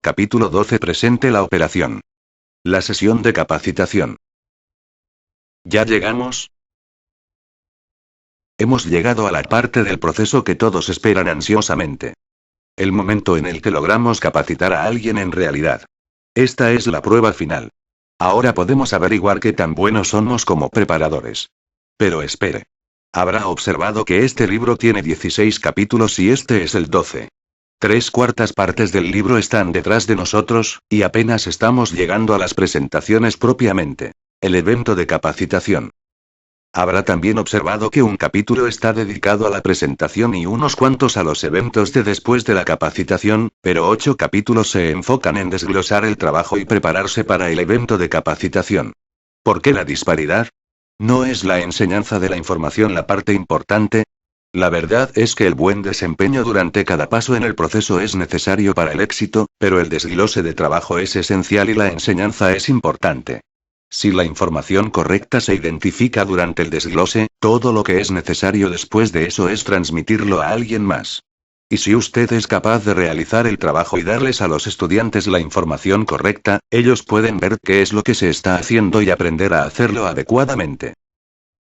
Capítulo 12. Presente la operación. La sesión de capacitación. ¿Ya llegamos? Hemos llegado a la parte del proceso que todos esperan ansiosamente. El momento en el que logramos capacitar a alguien en realidad. Esta es la prueba final. Ahora podemos averiguar qué tan buenos somos como preparadores. Pero espere. Habrá observado que este libro tiene 16 capítulos y este es el 12. 3/4 partes del libro están detrás de nosotros, y apenas estamos llegando a las presentaciones propiamente. El evento de capacitación. Habrá también observado que un capítulo está dedicado a la presentación y unos cuantos a los eventos de después de la capacitación, pero 8 capítulos se enfocan en desglosar el trabajo y prepararse para el evento de capacitación. ¿Por qué la disparidad? ¿No es la enseñanza de la información la parte importante? La verdad es que el buen desempeño durante cada paso en el proceso es necesario para el éxito, pero el desglose de trabajo es esencial y la enseñanza es importante. Si la información correcta se identifica durante el desglose, todo lo que es necesario después de eso es transmitirlo a alguien más. Y si usted es capaz de realizar el trabajo y darles a los estudiantes la información correcta, ellos pueden ver qué es lo que se está haciendo y aprender a hacerlo adecuadamente.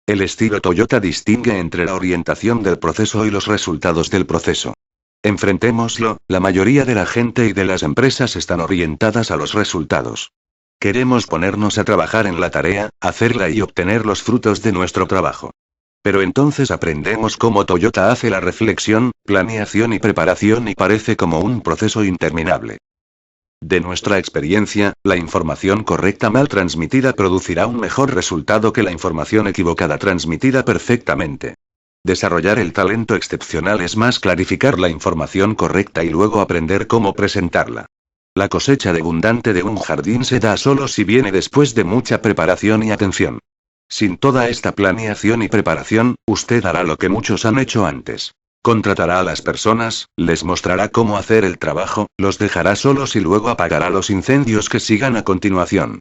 El estilo Toyota distingue entre la orientación del proceso y los resultados del proceso. Enfrentémoslo, la mayoría de la gente y de las empresas están orientadas a los resultados. Queremos ponernos a trabajar en la tarea, hacerla y obtener los frutos de nuestro trabajo. Pero entonces aprendemos cómo Toyota hace la reflexión, planeación y preparación y parece como un proceso interminable. De nuestra experiencia, la información correcta mal transmitida producirá un mejor resultado que la información equivocada transmitida perfectamente. Desarrollar el talento excepcional es más clarificar la información correcta y luego aprender cómo presentarla. La cosecha abundante de un jardín se da solo si viene después de mucha preparación y atención. Sin toda esta planeación y preparación, usted hará lo que muchos han hecho antes. Contratará a las personas, les mostrará cómo hacer el trabajo, los dejará solos y luego apagará los incendios que sigan a continuación.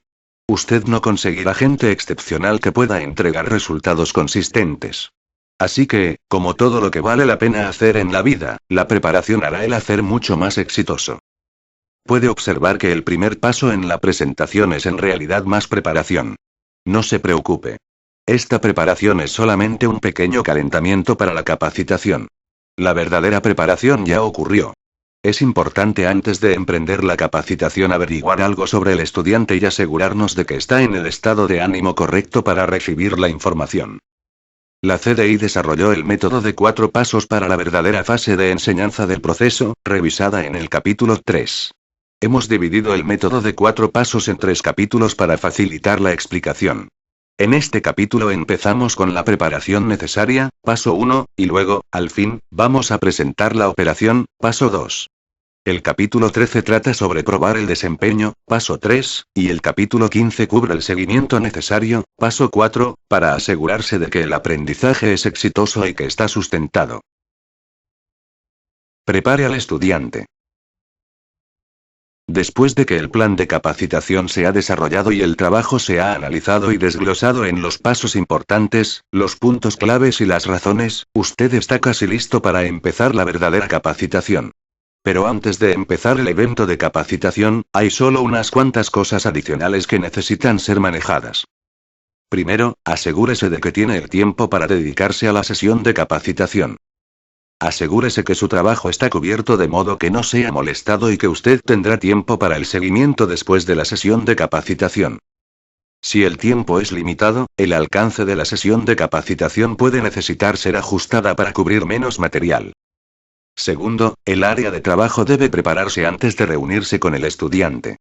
Usted no conseguirá gente excepcional que pueda entregar resultados consistentes. Así que, como todo lo que vale la pena hacer en la vida, la preparación hará el hacer mucho más exitoso. Puede observar que el primer paso en la presentación es en realidad más preparación. No se preocupe. Esta preparación es solamente un pequeño calentamiento para la capacitación. La verdadera preparación ya ocurrió. Es importante antes de emprender la capacitación averiguar algo sobre el estudiante y asegurarnos de que está en el estado de ánimo correcto para recibir la información. La CDI desarrolló el método de 4 pasos para la verdadera fase de enseñanza del proceso, revisada en el capítulo 3. Hemos dividido el método de 4 pasos en 3 capítulos para facilitar la explicación. En este capítulo empezamos con la preparación necesaria, paso 1, y luego, al fin, vamos a presentar la operación, paso 2. El capítulo 13 trata sobre probar el desempeño, paso 3, y el capítulo 15 cubre el seguimiento necesario, paso 4, para asegurarse de que el aprendizaje es exitoso y que está sustentado. Prepare al estudiante. Después de que el plan de capacitación se ha desarrollado y el trabajo se ha analizado y desglosado en los pasos importantes, los puntos claves y las razones, usted está casi listo para empezar la verdadera capacitación. Pero antes de empezar el evento de capacitación, hay solo unas cuantas cosas adicionales que necesitan ser manejadas. Primero, asegúrese de que tiene el tiempo para dedicarse a la sesión de capacitación. Asegúrese que su trabajo está cubierto de modo que no sea molestado y que usted tendrá tiempo para el seguimiento después de la sesión de capacitación. Si el tiempo es limitado, el alcance de la sesión de capacitación puede necesitar ser ajustada para cubrir menos material. Segundo, el área de trabajo debe prepararse antes de reunirse con el estudiante.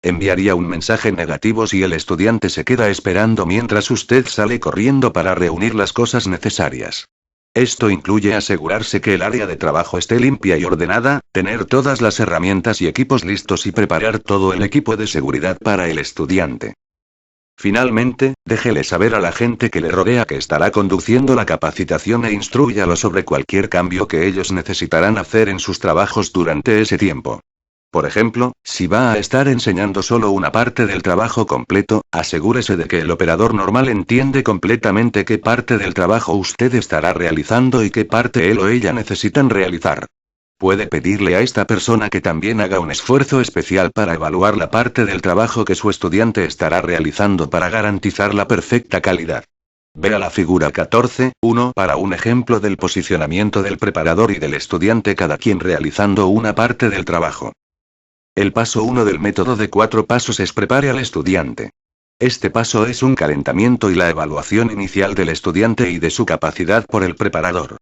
Enviaría un mensaje negativo si el estudiante se queda esperando mientras usted sale corriendo para reunir las cosas necesarias. Esto incluye asegurarse que el área de trabajo esté limpia y ordenada, tener todas las herramientas y equipos listos y preparar todo el equipo de seguridad para el estudiante. Finalmente, déjele saber a la gente que le rodea que estará conduciendo la capacitación e instrúyalo sobre cualquier cambio que ellos necesitarán hacer en sus trabajos durante ese tiempo. Por ejemplo, si va a estar enseñando solo una parte del trabajo completo, asegúrese de que el operador normal entiende completamente qué parte del trabajo usted estará realizando y qué parte él o ella necesitan realizar. Puede pedirle a esta persona que también haga un esfuerzo especial para evaluar la parte del trabajo que su estudiante estará realizando para garantizar la perfecta calidad. Vea la figura 14.1 para un ejemplo del posicionamiento del preparador y del estudiante, cada quien realizando una parte del trabajo. El paso 1 del método de 4 pasos es prepare al estudiante. Este paso es un calentamiento y la evaluación inicial del estudiante y de su capacidad por el preparador.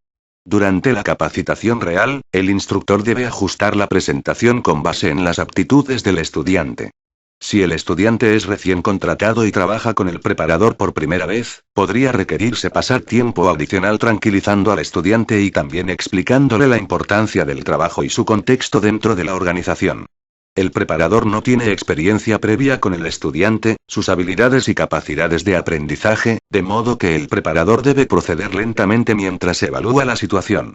Durante la capacitación real, el instructor debe ajustar la presentación con base en las aptitudes del estudiante. Si el estudiante es recién contratado y trabaja con el preparador por primera vez, podría requerirse pasar tiempo adicional tranquilizando al estudiante y también explicándole la importancia del trabajo y su contexto dentro de la organización. El preparador no tiene experiencia previa con el estudiante, sus habilidades y capacidades de aprendizaje, de modo que el preparador debe proceder lentamente mientras evalúa la situación.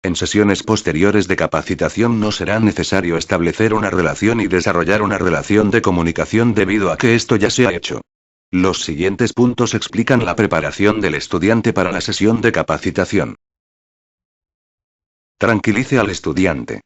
En sesiones posteriores de capacitación no será necesario establecer una relación y desarrollar una relación de comunicación debido a que esto ya se ha hecho. Los siguientes puntos explican la preparación del estudiante para la sesión de capacitación. Tranquilice al estudiante.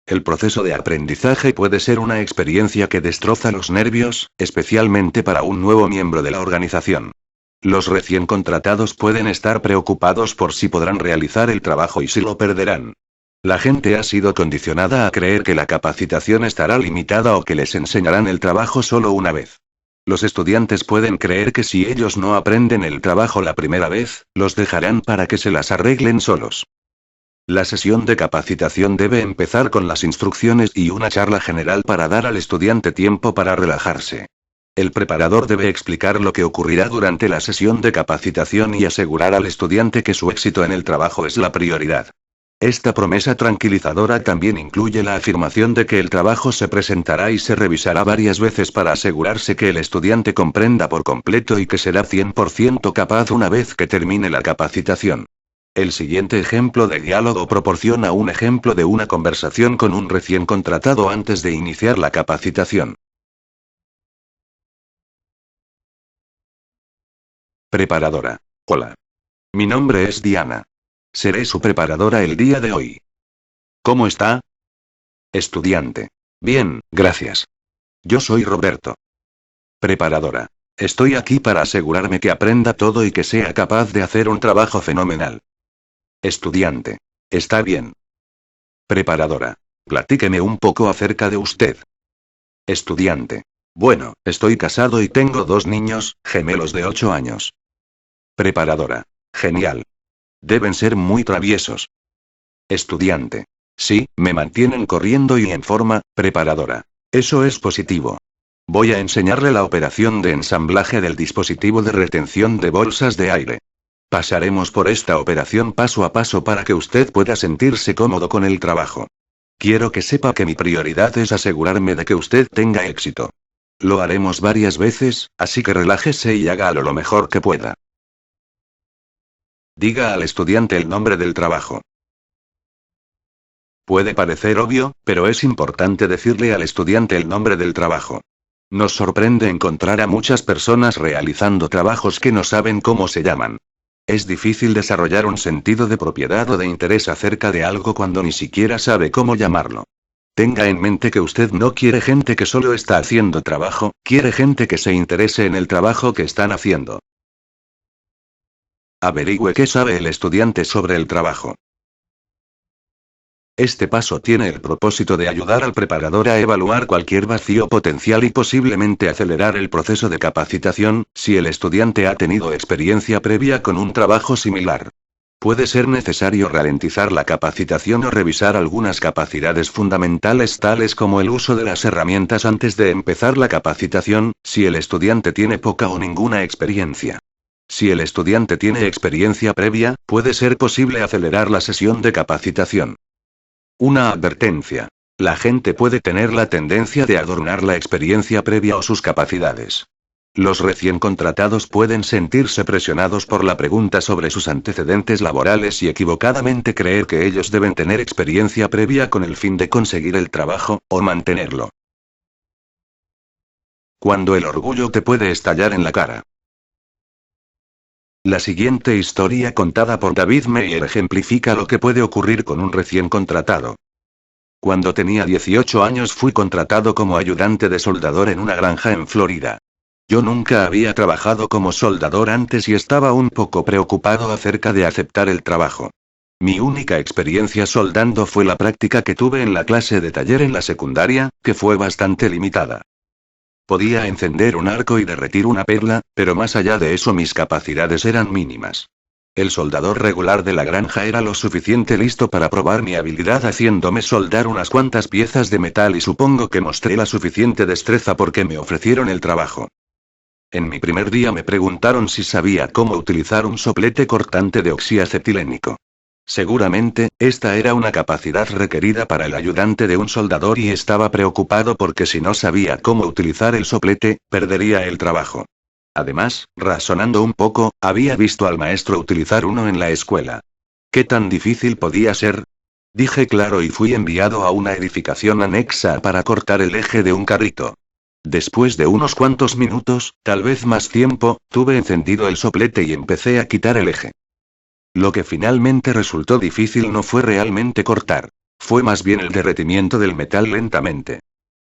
El proceso de aprendizaje puede ser una experiencia que destroza los nervios, especialmente para un nuevo miembro de la organización. Los recién contratados pueden estar preocupados por si podrán realizar el trabajo y si lo perderán. La gente ha sido condicionada a creer que la capacitación estará limitada o que les enseñarán el trabajo solo una vez. Los estudiantes pueden creer que si ellos no aprenden el trabajo la primera vez, los dejarán para que se las arreglen solos. La sesión de capacitación debe empezar con las instrucciones y una charla general para dar al estudiante tiempo para relajarse. El preparador debe explicar lo que ocurrirá durante la sesión de capacitación y asegurar al estudiante que su éxito en el trabajo es la prioridad. Esta promesa tranquilizadora también incluye la afirmación de que el trabajo se presentará y se revisará varias veces para asegurarse que el estudiante comprenda por completo y que será 100% capaz una vez que termine la capacitación. El siguiente ejemplo de diálogo proporciona un ejemplo de una conversación con un recién contratado antes de iniciar la capacitación. Preparadora. Hola. Mi nombre es Diana. Seré su preparadora el día de hoy. ¿Cómo está? Estudiante. Bien, gracias. Yo soy Roberto. Preparadora. Estoy aquí para asegurarme que aprenda todo y que sea capaz de hacer un trabajo fenomenal. Estudiante. Está bien. Preparadora. Platíqueme un poco acerca de usted. Estudiante. Bueno, estoy casado y tengo 2 niños, gemelos de 8 años. Preparadora. Genial. Deben ser muy traviesos. Estudiante. Sí, me mantienen corriendo y en forma. Preparadora. Eso es positivo. Voy a enseñarle la operación de ensamblaje del dispositivo de retención de bolsas de aire. Pasaremos por esta operación paso a paso para que usted pueda sentirse cómodo con el trabajo. Quiero que sepa que mi prioridad es asegurarme de que usted tenga éxito. Lo haremos varias veces, así que relájese y hágalo lo mejor que pueda. Diga al estudiante el nombre del trabajo. Puede parecer obvio, pero es importante decirle al estudiante el nombre del trabajo. Nos sorprende encontrar a muchas personas realizando trabajos que no saben cómo se llaman. Es difícil desarrollar un sentido de propiedad o de interés acerca de algo cuando ni siquiera sabe cómo llamarlo. Tenga en mente que usted no quiere gente que solo está haciendo trabajo, quiere gente que se interese en el trabajo que están haciendo. Averigüe qué sabe el estudiante sobre el trabajo. Este paso tiene el propósito de ayudar al preparador a evaluar cualquier vacío potencial y posiblemente acelerar el proceso de capacitación, si el estudiante ha tenido experiencia previa con un trabajo similar. Puede ser necesario ralentizar la capacitación o revisar algunas capacidades fundamentales tales como el uso de las herramientas antes de empezar la capacitación, si el estudiante tiene poca o ninguna experiencia. Si el estudiante tiene experiencia previa, puede ser posible acelerar la sesión de capacitación. Una advertencia. La gente puede tener la tendencia de adornar la experiencia previa o sus capacidades. Los recién contratados pueden sentirse presionados por la pregunta sobre sus antecedentes laborales y equivocadamente creer que ellos deben tener experiencia previa con el fin de conseguir el trabajo, o mantenerlo. Cuando el orgullo te puede estallar en la cara. La siguiente historia contada por David Meyer ejemplifica lo que puede ocurrir con un recién contratado. Cuando tenía 18 años fui contratado como ayudante de soldador en una granja en Florida. Yo nunca había trabajado como soldador antes y estaba un poco preocupado acerca de aceptar el trabajo. Mi única experiencia soldando fue la práctica que tuve en la clase de taller en la secundaria, que fue bastante limitada. Podía encender un arco y derretir una perla, pero más allá de eso mis capacidades eran mínimas. El soldador regular de la granja era lo suficiente listo para probar mi habilidad haciéndome soldar unas cuantas piezas de metal y supongo que mostré la suficiente destreza porque me ofrecieron el trabajo. En mi primer día me preguntaron si sabía cómo utilizar un soplete cortante de oxiacetileno. Seguramente, esta era una capacidad requerida para el ayudante de un soldador y estaba preocupado porque si no sabía cómo utilizar el soplete, perdería el trabajo. Además, razonando un poco, había visto al maestro utilizar uno en la escuela. ¿Qué tan difícil podía ser? Dije claro y fui enviado a una edificación anexa para cortar el eje de un carrito. Después de unos cuantos minutos, tal vez más tiempo, tuve encendido el soplete y empecé a quitar el eje. Lo que finalmente resultó difícil no fue realmente cortar. Fue más bien el derretimiento del metal lentamente.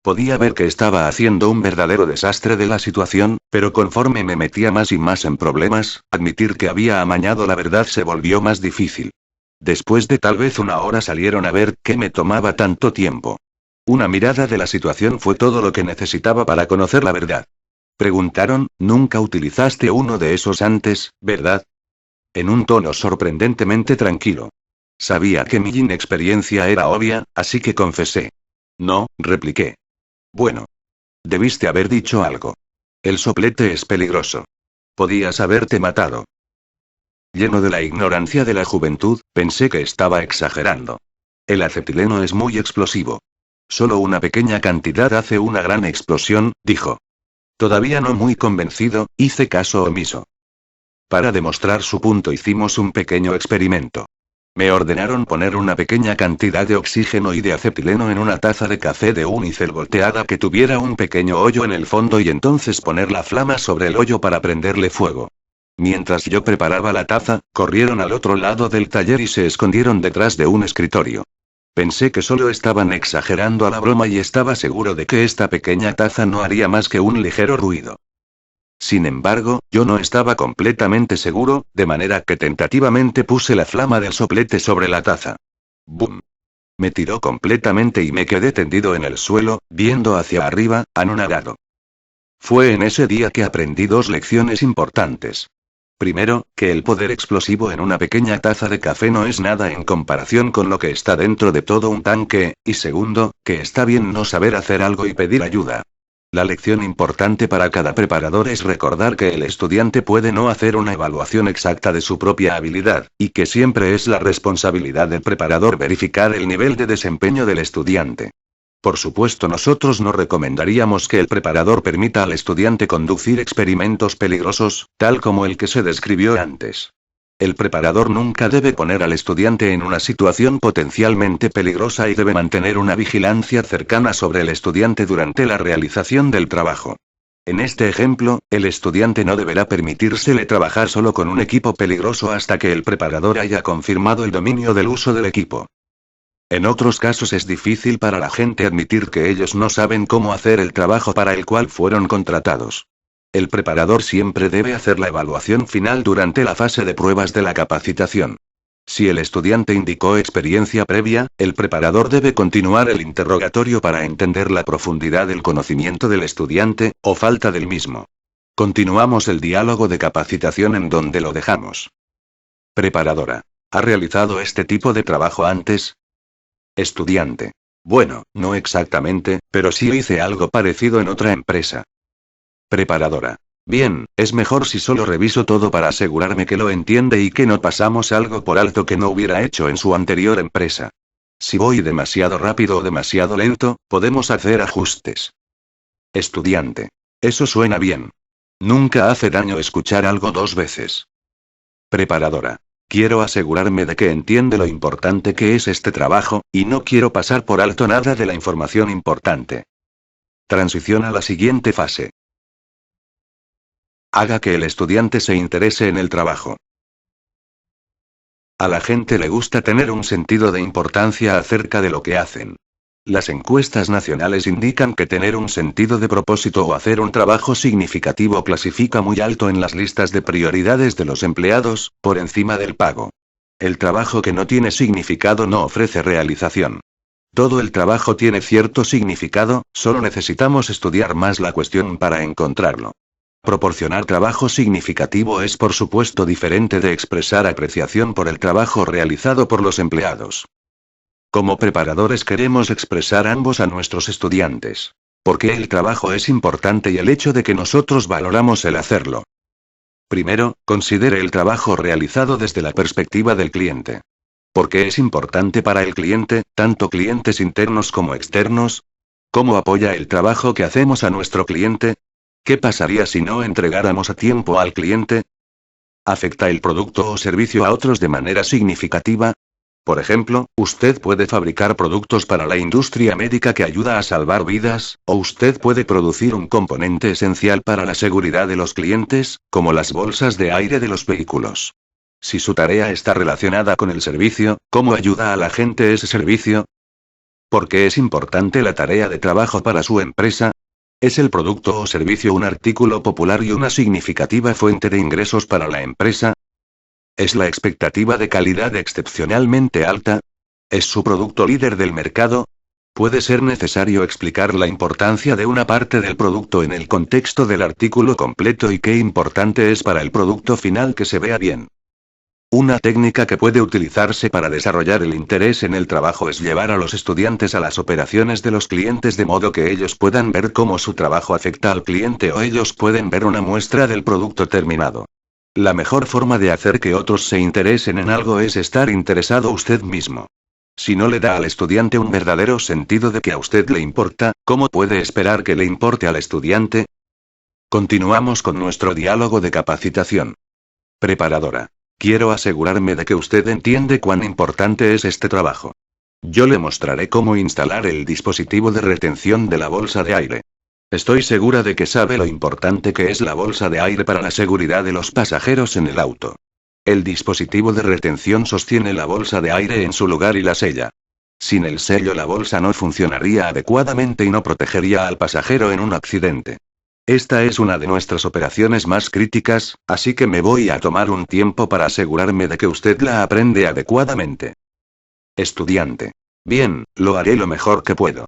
Podía ver que estaba haciendo un verdadero desastre de la situación, pero conforme me metía más y más en problemas, admitir que había amañado la verdad se volvió más difícil. Después de tal vez una hora salieron a ver qué me tomaba tanto tiempo. Una mirada de la situación fue todo lo que necesitaba para conocer la verdad. Preguntaron, ¿nunca utilizaste uno de esos antes, verdad? En un tono sorprendentemente tranquilo. Sabía que mi inexperiencia era obvia, así que confesé. No, repliqué. Bueno. Debiste haber dicho algo. El soplete es peligroso. Podías haberte matado. Lleno de la ignorancia de la juventud, pensé que estaba exagerando. El acetileno es muy explosivo. Solo una pequeña cantidad hace una gran explosión, dijo. Todavía no muy convencido, hice caso omiso. Para demostrar su punto hicimos un pequeño experimento. Me ordenaron poner una pequeña cantidad de oxígeno y de acetileno en una taza de café de unicel volteada que tuviera un pequeño hoyo en el fondo y entonces poner la flama sobre el hoyo para prenderle fuego. Mientras yo preparaba la taza, corrieron al otro lado del taller y se escondieron detrás de un escritorio. Pensé que solo estaban exagerando a la broma y estaba seguro de que esta pequeña taza no haría más que un ligero ruido. Sin embargo, yo no estaba completamente seguro, de manera que tentativamente puse la flama del soplete sobre la taza. ¡Bum! Me tiró completamente y me quedé tendido en el suelo, viendo hacia arriba, anonadado. Fue en ese día que aprendí dos lecciones importantes. Primero, que el poder explosivo en una pequeña taza de café no es nada en comparación con lo que está dentro de todo un tanque, y segundo, que está bien no saber hacer algo y pedir ayuda. La lección importante para cada preparador es recordar que el estudiante puede no hacer una evaluación exacta de su propia habilidad, y que siempre es la responsabilidad del preparador verificar el nivel de desempeño del estudiante. Por supuesto, nosotros no recomendaríamos que el preparador permita al estudiante conducir experimentos peligrosos, tal como el que se describió antes. El preparador nunca debe poner al estudiante en una situación potencialmente peligrosa y debe mantener una vigilancia cercana sobre el estudiante durante la realización del trabajo. En este ejemplo, el estudiante no deberá permitírsele trabajar solo con un equipo peligroso hasta que el preparador haya confirmado el dominio del uso del equipo. En otros casos es difícil para la gente admitir que ellos no saben cómo hacer el trabajo para el cual fueron contratados. El preparador siempre debe hacer la evaluación final durante la fase de pruebas de la capacitación. Si el estudiante indicó experiencia previa, el preparador debe continuar el interrogatorio para entender la profundidad del conocimiento del estudiante, o falta del mismo. Continuamos el diálogo de capacitación en donde lo dejamos. Preparadora. ¿Ha realizado este tipo de trabajo antes? Estudiante. Bueno, no exactamente, pero sí hice algo parecido en otra empresa. Preparadora. Bien, es mejor si solo reviso todo para asegurarme que lo entiende y que no pasamos algo por alto que no hubiera hecho en su anterior empresa. Si voy demasiado rápido o demasiado lento, podemos hacer ajustes. Estudiante. Eso suena bien. Nunca hace daño escuchar algo dos veces. Preparadora. Quiero asegurarme de que entiende lo importante que es este trabajo, y no quiero pasar por alto nada de la información importante. Transición a la siguiente fase. Haga que el estudiante se interese en el trabajo. A la gente le gusta tener un sentido de importancia acerca de lo que hacen. Las encuestas nacionales indican que tener un sentido de propósito o hacer un trabajo significativo clasifica muy alto en las listas de prioridades de los empleados, por encima del pago. El trabajo que no tiene significado no ofrece realización. Todo el trabajo tiene cierto significado, solo necesitamos estudiar más la cuestión para encontrarlo. Proporcionar trabajo significativo es por supuesto diferente de expresar apreciación por el trabajo realizado por los empleados. Como preparadores queremos expresar ambos a nuestros estudiantes. ¿Por qué el trabajo es importante y el hecho de que nosotros valoramos el hacerlo? Primero, considere el trabajo realizado desde la perspectiva del cliente. ¿Por qué es importante para el cliente, tanto clientes internos como externos? ¿Cómo apoya el trabajo que hacemos a nuestro cliente? ¿Qué pasaría si no entregáramos a tiempo al cliente? ¿Afecta el producto o servicio a otros de manera significativa? Por ejemplo, usted puede fabricar productos para la industria médica que ayuda a salvar vidas, o usted puede producir un componente esencial para la seguridad de los clientes, como las bolsas de aire de los vehículos. Si su tarea está relacionada con el servicio, ¿cómo ayuda a la gente ese servicio? ¿Por qué es importante la tarea de trabajo para su empresa? ¿Es el producto o servicio un artículo popular y una significativa fuente de ingresos para la empresa? ¿Es la expectativa de calidad excepcionalmente alta? ¿Es su producto líder del mercado? Puede ser necesario explicar la importancia de una parte del producto en el contexto del artículo completo y qué importante es para el producto final que se vea bien. Una técnica que puede utilizarse para desarrollar el interés en el trabajo es llevar a los estudiantes a las operaciones de los clientes de modo que ellos puedan ver cómo su trabajo afecta al cliente o ellos pueden ver una muestra del producto terminado. La mejor forma de hacer que otros se interesen en algo es estar interesado usted mismo. Si no le da al estudiante un verdadero sentido de que a usted le importa, ¿cómo puede esperar que le importe al estudiante? Continuamos con nuestro diálogo de capacitación. Preparadora. Quiero asegurarme de que usted entiende cuán importante es este trabajo. Yo le mostraré cómo instalar el dispositivo de retención de la bolsa de aire. Estoy segura de que sabe lo importante que es la bolsa de aire para la seguridad de los pasajeros en el auto. El dispositivo de retención sostiene la bolsa de aire en su lugar y la sella. Sin el sello la bolsa no funcionaría adecuadamente y no protegería al pasajero en un accidente. Esta es una de nuestras operaciones más críticas, así que me voy a tomar un tiempo para asegurarme de que usted la aprende adecuadamente. Estudiante. Bien, lo haré lo mejor que puedo.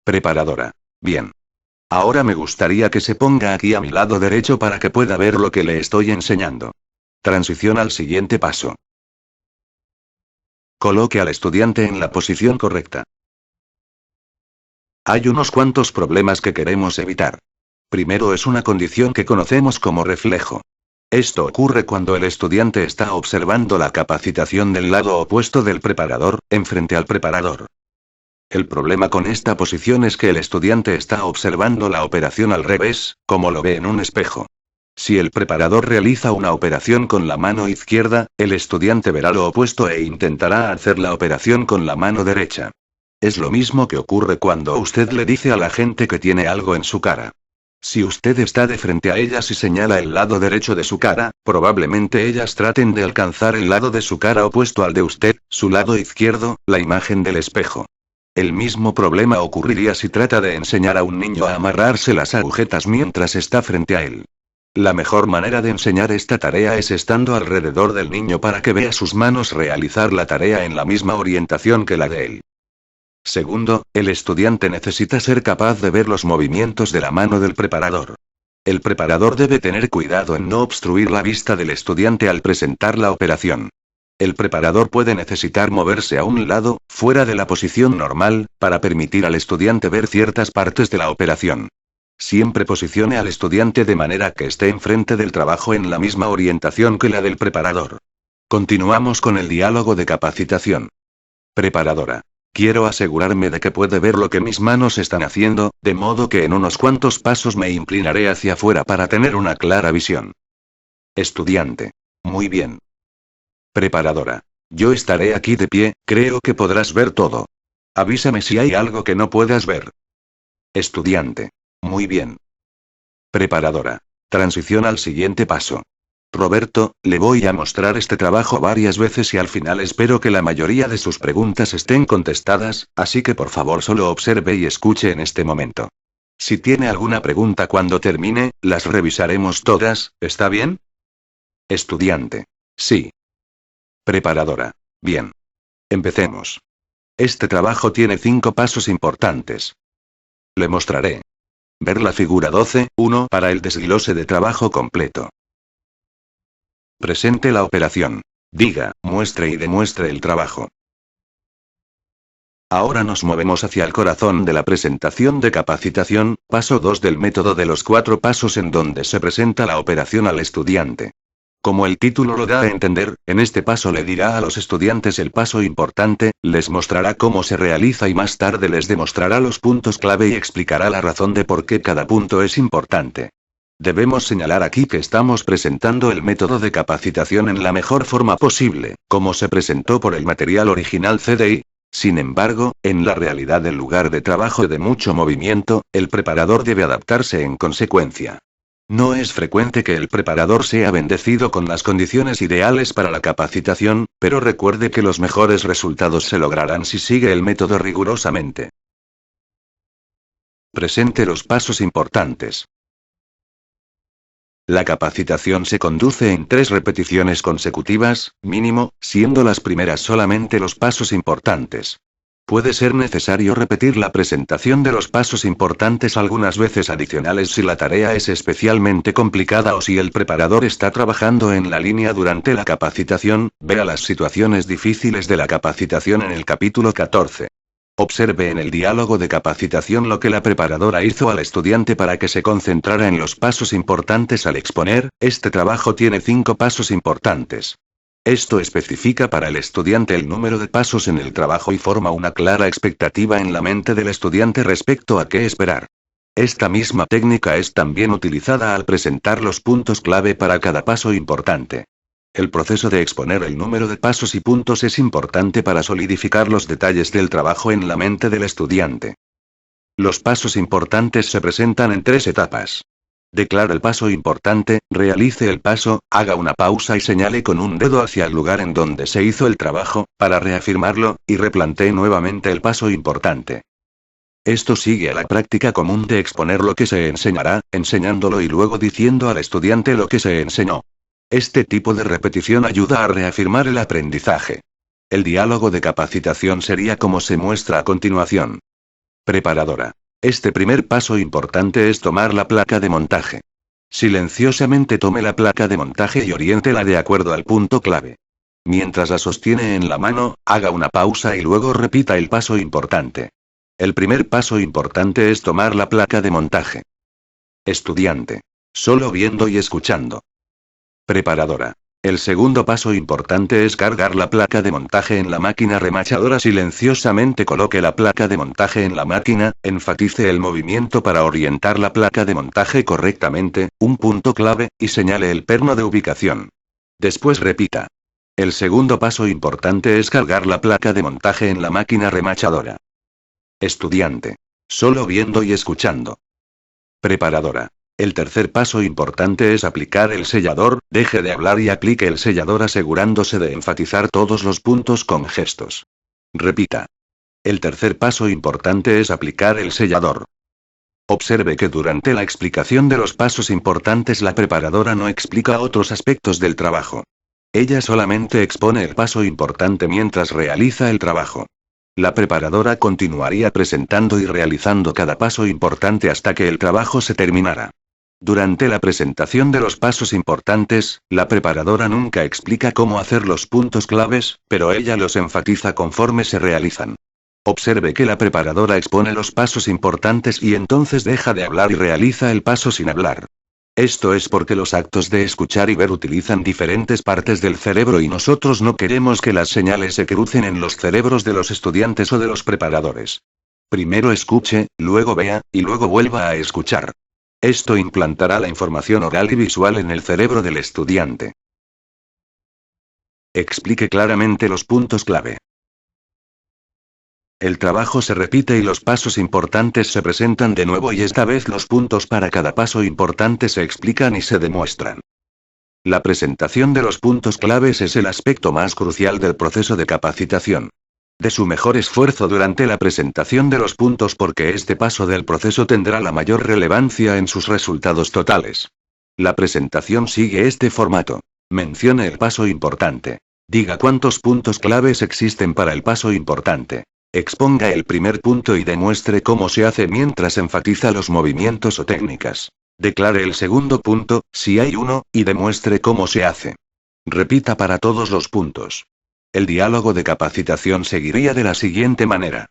Preparadora. Bien. Ahora me gustaría que se ponga aquí a mi lado derecho para que pueda ver lo que le estoy enseñando. Transición al siguiente paso. Coloque al estudiante en la posición correcta. Hay unos cuantos problemas que queremos evitar. Primero es una condición que conocemos como reflejo. Esto ocurre cuando el estudiante está observando la capacitación del lado opuesto del preparador, enfrente al preparador. El problema con esta posición es que el estudiante está observando la operación al revés, como lo ve en un espejo. Si el preparador realiza una operación con la mano izquierda, el estudiante verá lo opuesto e intentará hacer la operación con la mano derecha. Es lo mismo que ocurre cuando usted le dice a la gente que tiene algo en su cara. Si usted está de frente a ellas y señala el lado derecho de su cara, probablemente ellas traten de alcanzar el lado de su cara opuesto al de usted, su lado izquierdo, la imagen del espejo. El mismo problema ocurriría si trata de enseñar a un niño a amarrarse las agujetas mientras está frente a él. La mejor manera de enseñar esta tarea es estando alrededor del niño para que vea sus manos realizar la tarea en la misma orientación que la de él. Segundo, el estudiante necesita ser capaz de ver los movimientos de la mano del preparador. El preparador debe tener cuidado en no obstruir la vista del estudiante al presentar la operación. El preparador puede necesitar moverse a un lado, fuera de la posición normal, para permitir al estudiante ver ciertas partes de la operación. Siempre posicione al estudiante de manera que esté enfrente del trabajo en la misma orientación que la del preparador. Continuamos con el diálogo de capacitación. Preparadora. Quiero asegurarme de que puede ver lo que mis manos están haciendo, de modo que en unos cuantos pasos me inclinaré hacia afuera para tener una clara visión. Estudiante. Muy bien. Preparadora. Yo estaré aquí de pie, creo que podrás ver todo. Avísame si hay algo que no puedas ver. Estudiante. Muy bien. Preparadora. Transición al siguiente paso. Roberto, le voy a mostrar este trabajo varias veces y al final espero que la mayoría de sus preguntas estén contestadas, así que por favor solo observe y escuche en este momento. Si tiene alguna pregunta cuando termine, las revisaremos todas, ¿está bien? Estudiante. Sí. Preparadora. Bien. Empecemos. Este trabajo tiene 5 pasos importantes. Le mostraré. Ver la figura 12.1 para el desglose de trabajo completo. Presente la operación. Diga, muestre y demuestre el trabajo. Ahora nos movemos hacia el corazón de la presentación de capacitación, paso 2 del método de los 4 pasos en donde se presenta la operación al estudiante. Como el título lo da a entender, en este paso le dirá a los estudiantes el paso importante, les mostrará cómo se realiza y más tarde les demostrará los puntos clave y explicará la razón de por qué cada punto es importante. Debemos señalar aquí que estamos presentando el método de capacitación en la mejor forma posible, como se presentó por el material original CDI. Sin embargo, en la realidad del lugar de trabajo de mucho movimiento, el preparador debe adaptarse en consecuencia. No es frecuente que el preparador sea bendecido con las condiciones ideales para la capacitación, pero recuerde que los mejores resultados se lograrán si sigue el método rigurosamente. Presente los pasos importantes. La capacitación se conduce en 3 repeticiones consecutivas, mínimo, siendo las primeras solamente los pasos importantes. Puede ser necesario repetir la presentación de los pasos importantes algunas veces adicionales si la tarea es especialmente complicada o si el preparador está trabajando en la línea durante la capacitación. Vea las situaciones difíciles de la capacitación en el capítulo 14. Observe en el diálogo de capacitación lo que la preparadora hizo al estudiante para que se concentrara en los pasos importantes al exponer. Este trabajo tiene 5 pasos importantes. Esto especifica para el estudiante el número de pasos en el trabajo y forma una clara expectativa en la mente del estudiante respecto a qué esperar. Esta misma técnica es también utilizada al presentar los puntos clave para cada paso importante. El proceso de exponer el número de pasos y puntos es importante para solidificar los detalles del trabajo en la mente del estudiante. Los pasos importantes se presentan en 3 etapas. Declara el paso importante, realice el paso, haga una pausa y señale con un dedo hacia el lugar en donde se hizo el trabajo, para reafirmarlo, y replantee nuevamente el paso importante. Esto sigue a la práctica común de exponer lo que se enseñará, enseñándolo y luego diciendo al estudiante lo que se enseñó. Este tipo de repetición ayuda a reafirmar el aprendizaje. El diálogo de capacitación sería como se muestra a continuación. Preparadora. Este primer paso importante es tomar la placa de montaje. Silenciosamente tome la placa de montaje y oriéntela de acuerdo al punto clave. Mientras la sostiene en la mano, haga una pausa y luego repita el paso importante. El primer paso importante es tomar la placa de montaje. Estudiante. Solo viendo y escuchando. Preparadora. El segundo paso importante es cargar la placa de montaje en la máquina remachadora. Silenciosamente coloque la placa de montaje en la máquina, enfatice el movimiento para orientar la placa de montaje correctamente, un punto clave, y señale el perno de ubicación. Después repita. El segundo paso importante es cargar la placa de montaje en la máquina remachadora. Estudiante. Solo viendo y escuchando. Preparadora. El tercer paso importante es aplicar el sellador, deje de hablar y aplique el sellador asegurándose de enfatizar todos los puntos con gestos. Repita. El tercer paso importante es aplicar el sellador. Observe que durante la explicación de los pasos importantes la preparadora no explica otros aspectos del trabajo. Ella solamente expone el paso importante mientras realiza el trabajo. La preparadora continuaría presentando y realizando cada paso importante hasta que el trabajo se terminara. Durante la presentación de los pasos importantes, la preparadora nunca explica cómo hacer los puntos claves, pero ella los enfatiza conforme se realizan. Observe que la preparadora expone los pasos importantes y entonces deja de hablar y realiza el paso sin hablar. Esto es porque los actos de escuchar y ver utilizan diferentes partes del cerebro y nosotros no queremos que las señales se crucen en los cerebros de los estudiantes o de los preparadores. Primero escuche, luego vea, y luego vuelva a escuchar. Esto implantará la información oral y visual en el cerebro del estudiante. Explique claramente los puntos clave. El trabajo se repite y los pasos importantes se presentan de nuevo y esta vez los puntos para cada paso importante se explican y se demuestran. La presentación de los puntos claves es el aspecto más crucial del proceso de capacitación. De su mejor esfuerzo durante la presentación de los puntos porque este paso del proceso tendrá la mayor relevancia en sus resultados totales. La presentación sigue este formato. Mencione el paso importante. Diga cuántos puntos claves existen para el paso importante. Exponga el primer punto y demuestre cómo se hace mientras enfatiza los movimientos o técnicas. Declare el segundo punto, si hay uno, y demuestre cómo se hace. Repita para todos los puntos. El diálogo de capacitación seguiría de la siguiente manera.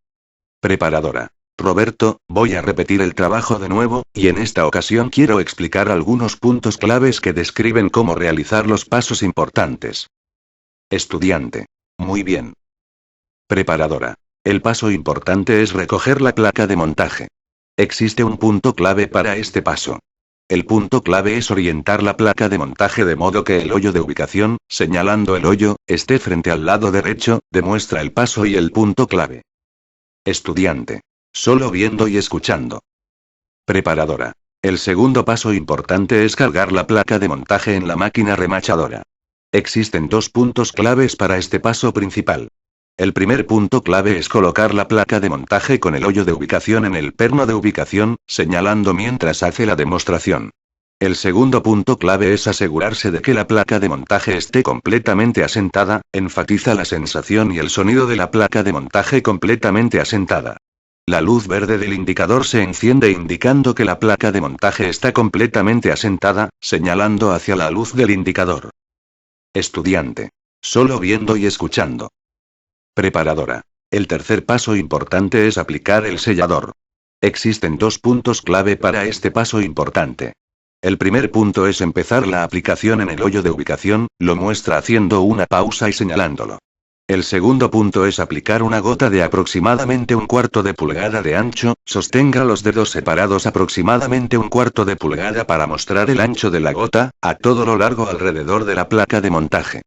Preparadora. Roberto, voy a repetir el trabajo de nuevo, y en esta ocasión quiero explicar algunos puntos claves que describen cómo realizar los pasos importantes. Estudiante. Muy bien. Preparadora. El paso importante es recoger la placa de montaje. Existe un punto clave para este paso. El punto clave es orientar la placa de montaje de modo que el hoyo de ubicación, señalando el hoyo, esté frente al lado derecho, demuestra el paso y el punto clave. Estudiante. Solo viendo y escuchando. Preparadora. El segundo paso importante es cargar la placa de montaje en la máquina remachadora. Existen dos puntos claves para este paso principal. El primer punto clave es colocar la placa de montaje con el hoyo de ubicación en el perno de ubicación, señalando mientras hace la demostración. El segundo punto clave es asegurarse de que la placa de montaje esté completamente asentada, enfatiza la sensación y el sonido de la placa de montaje completamente asentada. La luz verde del indicador se enciende indicando que la placa de montaje está completamente asentada, señalando hacia la luz del indicador. Estudiante. Solo viendo y escuchando. Preparadora. El tercer paso importante es aplicar el sellador. Existen dos puntos clave para este paso importante. El primer punto es empezar la aplicación en el hoyo de ubicación, lo muestra haciendo una pausa y señalándolo. El segundo punto es aplicar una gota de aproximadamente 1/4 de pulgada de ancho, sostenga los dedos separados aproximadamente 1/4 de pulgada para mostrar el ancho de la gota, a todo lo largo alrededor de la placa de montaje.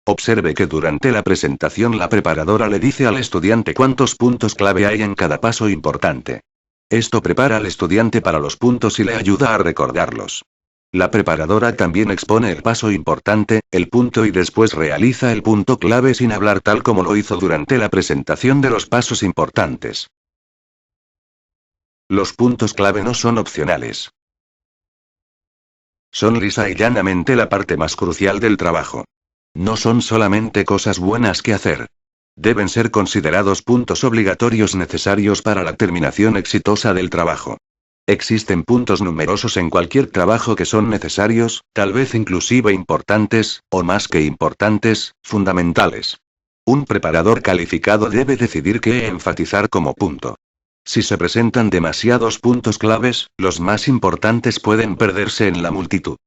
Observe que durante la presentación la preparadora le dice al estudiante cuántos puntos clave hay en cada paso importante. Esto prepara al estudiante para los puntos y le ayuda a recordarlos. La preparadora también expone el paso importante, el punto y después realiza el punto clave sin hablar tal como lo hizo durante la presentación de los pasos importantes. Los puntos clave no son opcionales. Son lisa y llanamente la parte más crucial del trabajo. No son solamente cosas buenas que hacer. Deben ser considerados puntos obligatorios necesarios para la terminación exitosa del trabajo. Existen puntos numerosos en cualquier trabajo que son necesarios, tal vez inclusive importantes, o más que importantes, fundamentales. Un preparador calificado debe decidir qué enfatizar como punto. Si se presentan demasiados puntos claves, los más importantes pueden perderse en la multitud.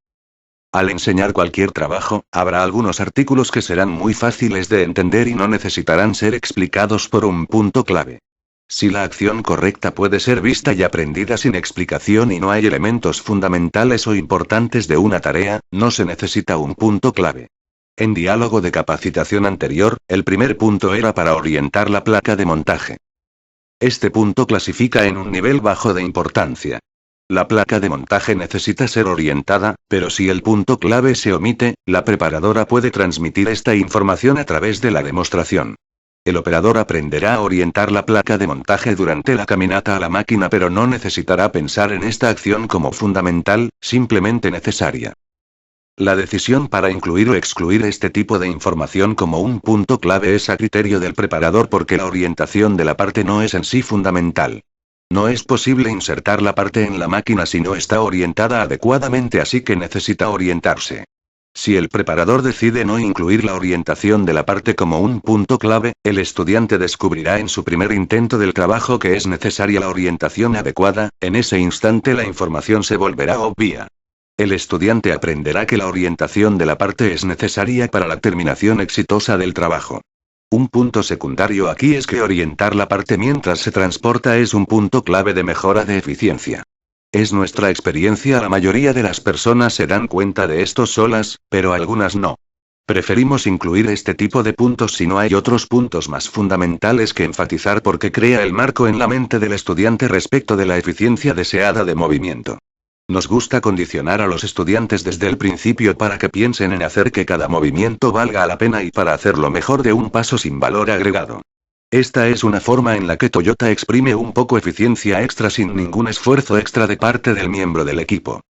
Al enseñar cualquier trabajo, habrá algunos artículos que serán muy fáciles de entender y no necesitarán ser explicados por un punto clave. Si la acción correcta puede ser vista y aprendida sin explicación y no hay elementos fundamentales o importantes de una tarea, no se necesita un punto clave. En diálogo de capacitación anterior, el primer punto era para orientar la placa de montaje. Este punto clasifica en un nivel bajo de importancia. La placa de montaje necesita ser orientada, pero si el punto clave se omite, la preparadora puede transmitir esta información a través de la demostración. El operador aprenderá a orientar la placa de montaje durante la caminata a la máquina, pero no necesitará pensar en esta acción como fundamental, simplemente necesaria. La decisión para incluir o excluir este tipo de información como un punto clave es a criterio del preparador porque la orientación de la parte no es en sí fundamental. No es posible insertar la parte en la máquina si no está orientada adecuadamente, así que necesita orientarse. Si el preparador decide no incluir la orientación de la parte como un punto clave, el estudiante descubrirá en su primer intento del trabajo que es necesaria la orientación adecuada, en ese instante la información se volverá obvia. El estudiante aprenderá que la orientación de la parte es necesaria para la terminación exitosa del trabajo. Un punto secundario aquí es que orientar la parte mientras se transporta es un punto clave de mejora de eficiencia. Es nuestra experiencia, la mayoría de las personas se dan cuenta de esto solas, pero algunas no. Preferimos incluir este tipo de puntos si no hay otros puntos más fundamentales que enfatizar porque crea el marco en la mente del estudiante respecto de la eficiencia deseada de movimiento. Nos gusta condicionar a los estudiantes desde el principio para que piensen en hacer que cada movimiento valga la pena y para hacerlo mejor de un paso sin valor agregado. Esta es una forma en la que Toyota exprime un poco eficiencia extra sin ningún esfuerzo extra de parte del miembro del equipo.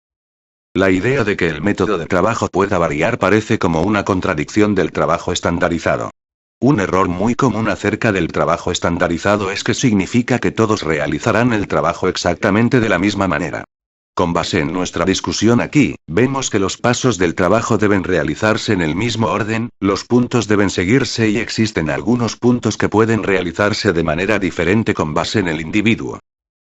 La idea de que el método de trabajo pueda variar parece como una contradicción del trabajo estandarizado. Un error muy común acerca del trabajo estandarizado es que significa que todos realizarán el trabajo exactamente de la misma manera. Con base en nuestra discusión aquí, vemos que los pasos del trabajo deben realizarse en el mismo orden, los puntos deben seguirse y existen algunos puntos que pueden realizarse de manera diferente con base en el individuo.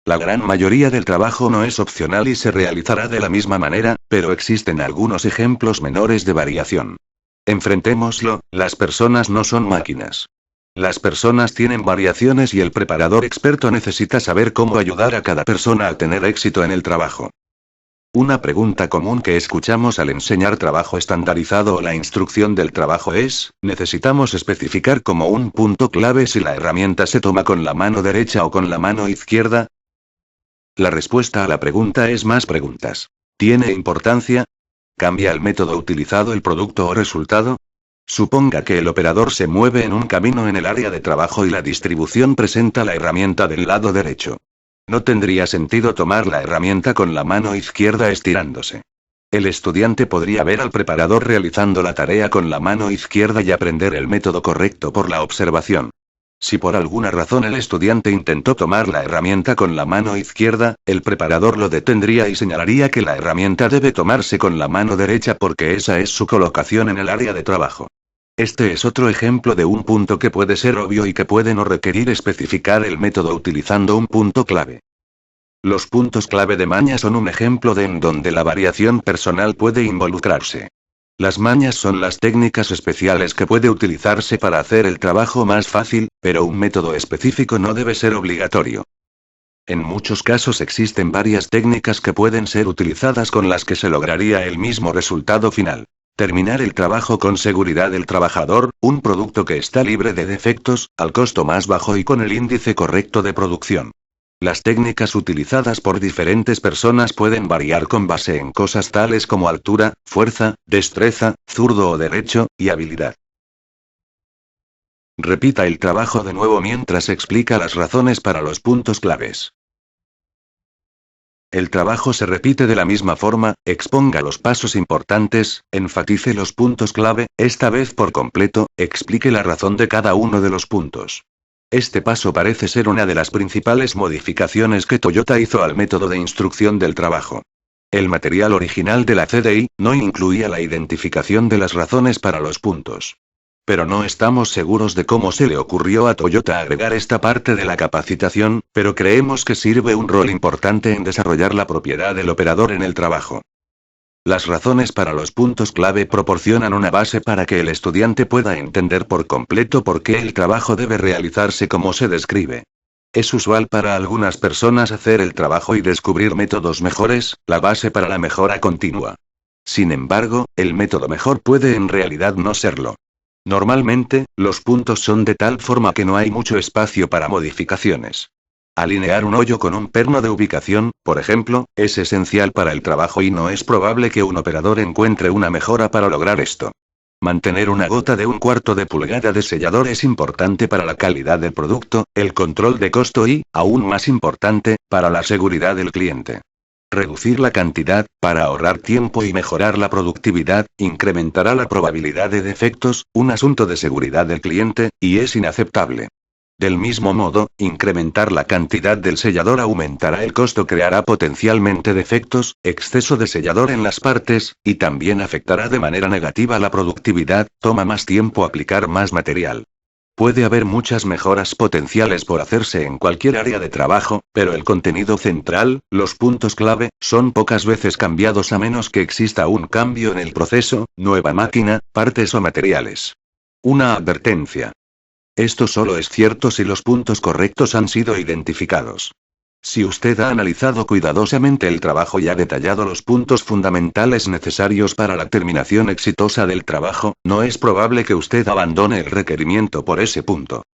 La gran mayoría del trabajo no es opcional y se realizará de la misma manera, pero existen algunos ejemplos menores de variación. Enfrentémoslo, las personas no son máquinas. Las personas tienen variaciones y el preparador experto necesita saber cómo ayudar a cada persona a tener éxito en el trabajo. Una pregunta común que escuchamos al enseñar trabajo estandarizado o la instrucción del trabajo es, ¿necesitamos especificar como un punto clave si la herramienta se toma con la mano derecha o con la mano izquierda? La respuesta a la pregunta es más preguntas. ¿Tiene importancia? ¿Cambia el método utilizado el producto o resultado? Suponga que el operador se mueve en un camino en el área de trabajo y la distribución presenta la herramienta del lado derecho. No tendría sentido tomar la herramienta con la mano izquierda estirándose. El estudiante podría ver al preparador realizando la tarea con la mano izquierda y aprender el método correcto por la observación. Si por alguna razón el estudiante intentó tomar la herramienta con la mano izquierda, el preparador lo detendría y señalaría que la herramienta debe tomarse con la mano derecha porque esa es su colocación en el área de trabajo. Este es otro ejemplo de un punto que puede ser obvio y que puede no requerir especificar el método utilizando un punto clave. Los puntos clave de maña son un ejemplo de en donde la variación personal puede involucrarse. Las mañas son las técnicas especiales que puede utilizarse para hacer el trabajo más fácil, pero un método específico no debe ser obligatorio. En muchos casos existen varias técnicas que pueden ser utilizadas con las que se lograría el mismo resultado final. Terminar el trabajo con seguridad del trabajador, un producto que está libre de defectos, al costo más bajo y con el índice correcto de producción. Las técnicas utilizadas por diferentes personas pueden variar con base en cosas tales como altura, fuerza, destreza, zurdo o derecho, y habilidad. Repita el trabajo de nuevo mientras explica las razones para los puntos claves. El trabajo se repite de la misma forma, exponga los pasos importantes, enfatice los puntos clave, esta vez por completo, explique la razón de cada uno de los puntos. Este paso parece ser una de las principales modificaciones que Toyota hizo al método de instrucción del trabajo. El material original de la CDI no incluía la identificación de las razones para los puntos. Pero no estamos seguros de cómo se le ocurrió a Toyota agregar esta parte de la capacitación, pero creemos que sirve un rol importante en desarrollar la propiedad del operador en el trabajo. Las razones para los puntos clave proporcionan una base para que el estudiante pueda entender por completo por qué el trabajo debe realizarse como se describe. Es usual para algunas personas hacer el trabajo y descubrir métodos mejores, la base para la mejora continua. Sin embargo, el método mejor puede en realidad no serlo. Normalmente, los puntos son de tal forma que no hay mucho espacio para modificaciones. Alinear un hoyo con un perno de ubicación, por ejemplo, es esencial para el trabajo y no es probable que un operador encuentre una mejora para lograr esto. Mantener una gota de 1/4 de pulgada de sellador es importante para la calidad del producto, el control de costo y, aún más importante, para la seguridad del cliente. Reducir la cantidad, para ahorrar tiempo y mejorar la productividad, incrementará la probabilidad de defectos, un asunto de seguridad del cliente, y es inaceptable. Del mismo modo, incrementar la cantidad del sellador aumentará el costo, creará potencialmente defectos, exceso de sellador en las partes, y también afectará de manera negativa la productividad, toma más tiempo aplicar más material. Puede haber muchas mejoras potenciales por hacerse en cualquier área de trabajo, pero el contenido central, los puntos clave, son pocas veces cambiados a menos que exista un cambio en el proceso, nueva máquina, partes o materiales. Una advertencia. Esto solo es cierto si los puntos correctos han sido identificados. Si usted ha analizado cuidadosamente el trabajo y ha detallado los puntos fundamentales necesarios para la terminación exitosa del trabajo, no es probable que usted abandone el requerimiento por ese punto.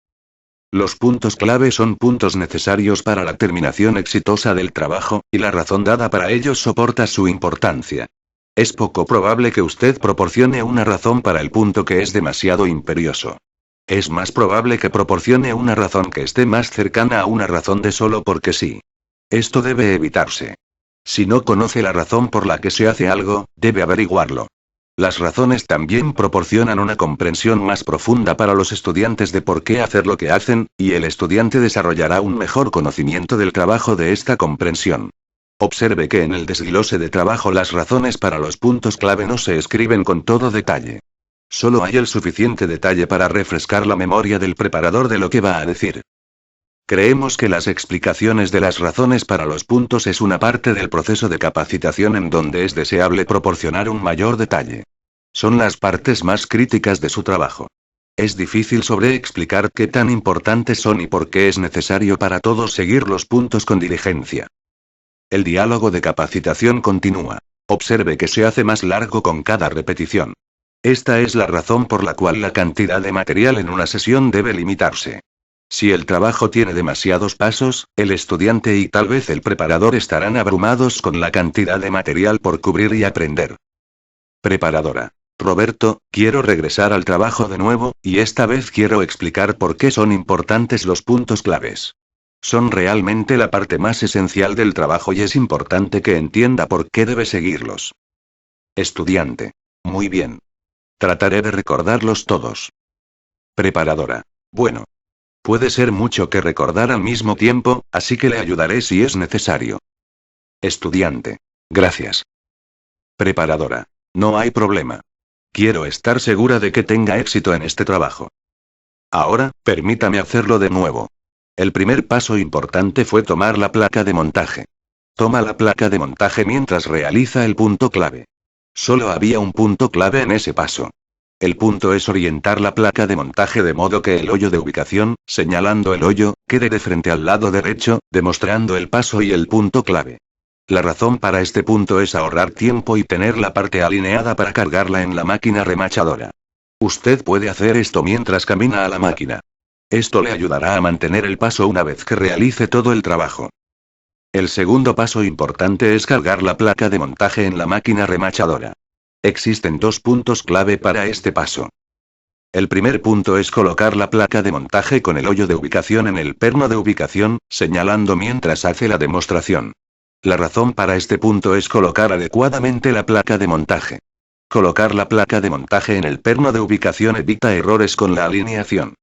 Los puntos clave son puntos necesarios para la terminación exitosa del trabajo, y la razón dada para ellos soporta su importancia. Es poco probable que usted proporcione una razón para el punto que es demasiado imperioso. Es más probable que proporcione una razón que esté más cercana a una razón de solo porque sí. Esto debe evitarse. Si no conoce la razón por la que se hace algo, debe averiguarlo. Las razones también proporcionan una comprensión más profunda para los estudiantes de por qué hacer lo que hacen, y el estudiante desarrollará un mejor conocimiento del trabajo de esta comprensión. Observe que en el desglose de trabajo las razones para los puntos clave no se escriben con todo detalle. Solo hay el suficiente detalle para refrescar la memoria del preparador de lo que va a decir. Creemos que las explicaciones de las razones para los puntos es una parte del proceso de capacitación en donde es deseable proporcionar un mayor detalle. Son las partes más críticas de su trabajo. Es difícil sobreexplicar qué tan importantes son y por qué es necesario para todos seguir los puntos con diligencia. El diálogo de capacitación continúa. Observe que se hace más largo con cada repetición. Esta es la razón por la cual la cantidad de material en una sesión debe limitarse. Si el trabajo tiene demasiados pasos, el estudiante y tal vez el preparador estarán abrumados con la cantidad de material por cubrir y aprender. Preparadora. Roberto, quiero regresar al trabajo de nuevo, y esta vez quiero explicar por qué son importantes los puntos claves. Son realmente la parte más esencial del trabajo y es importante que entienda por qué debe seguirlos. Estudiante. Muy bien. Trataré de recordarlos todos. Preparadora. Bueno. Puede ser mucho que recordar al mismo tiempo, así que le ayudaré si es necesario. Estudiante. Gracias. Preparadora. No hay problema. Quiero estar segura de que tenga éxito en este trabajo. Ahora, permítame hacerlo de nuevo. El primer paso importante fue tomar la placa de montaje. Toma la placa de montaje mientras realiza el punto clave. Solo había un punto clave en ese paso. El punto es orientar la placa de montaje de modo que el hoyo de ubicación, señalando el hoyo, quede de frente al lado derecho, demostrando el paso y el punto clave. La razón para este punto es ahorrar tiempo y tener la parte alineada para cargarla en la máquina remachadora. Usted puede hacer esto mientras camina a la máquina. Esto le ayudará a mantener el paso una vez que realice todo el trabajo. El segundo paso importante es cargar la placa de montaje en la máquina remachadora. Existen dos puntos clave para este paso. El primer punto es colocar la placa de montaje con el hoyo de ubicación en el perno de ubicación, señalando mientras hace la demostración. La razón para este punto es colocar adecuadamente la placa de montaje. Colocar la placa de montaje en el perno de ubicación evita errores con la alineación.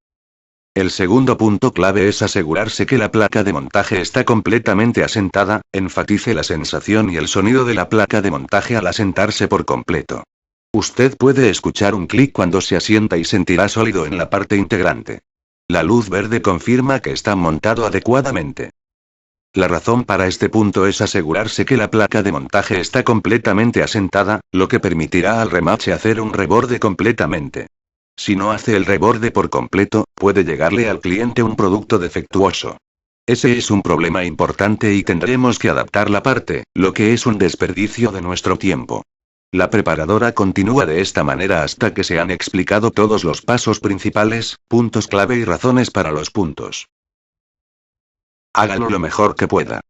El segundo punto clave es asegurarse que la placa de montaje está completamente asentada, enfatice la sensación y el sonido de la placa de montaje al asentarse por completo. Usted puede escuchar un clic cuando se asienta y sentirá sólido en la parte integrante. La luz verde confirma que está montado adecuadamente. La razón para este punto es asegurarse que la placa de montaje está completamente asentada, lo que permitirá al remache hacer un reborde completamente. Si no hace el reborde por completo, puede llegarle al cliente un producto defectuoso. Ese es un problema importante y tendremos que adaptar la parte, lo que es un desperdicio de nuestro tiempo. La preparadora continúa de esta manera hasta que se han explicado todos los pasos principales, puntos clave y razones para los puntos. Hágalo lo mejor que pueda.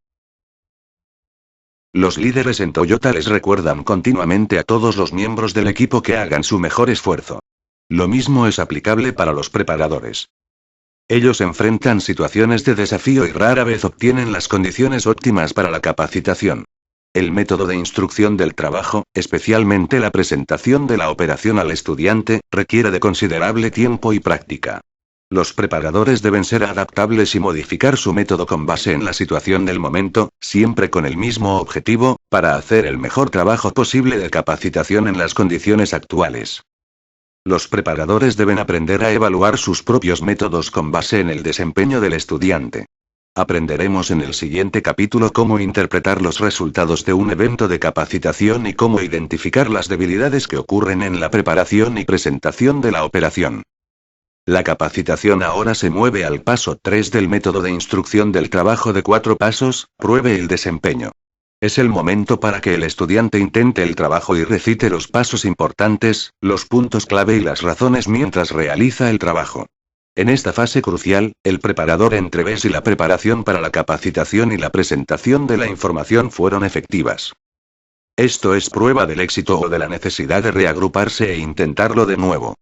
Los líderes en Toyota les recuerdan continuamente a todos los miembros del equipo que hagan su mejor esfuerzo. Lo mismo es aplicable para los preparadores. Ellos enfrentan situaciones de desafío y rara vez obtienen las condiciones óptimas para la capacitación. El método de instrucción del trabajo, especialmente la presentación de la operación al estudiante, requiere de considerable tiempo y práctica. Los preparadores deben ser adaptables y modificar su método con base en la situación del momento, siempre con el mismo objetivo, para hacer el mejor trabajo posible de capacitación en las condiciones actuales. Los preparadores deben aprender a evaluar sus propios métodos con base en el desempeño del estudiante. Aprenderemos en el siguiente capítulo cómo interpretar los resultados de un evento de capacitación y cómo identificar las debilidades que ocurren en la preparación y presentación de la operación. La capacitación ahora se mueve al paso 3 del método de instrucción del trabajo de 4 pasos, pruebe el desempeño. Es el momento para que el estudiante intente el trabajo y recite los pasos importantes, los puntos clave y las razones mientras realiza el trabajo. En esta fase crucial, el preparador entrevés y la preparación para la capacitación y la presentación de la información fueron efectivas. Esto es prueba del éxito o de la necesidad de reagruparse e intentarlo de nuevo.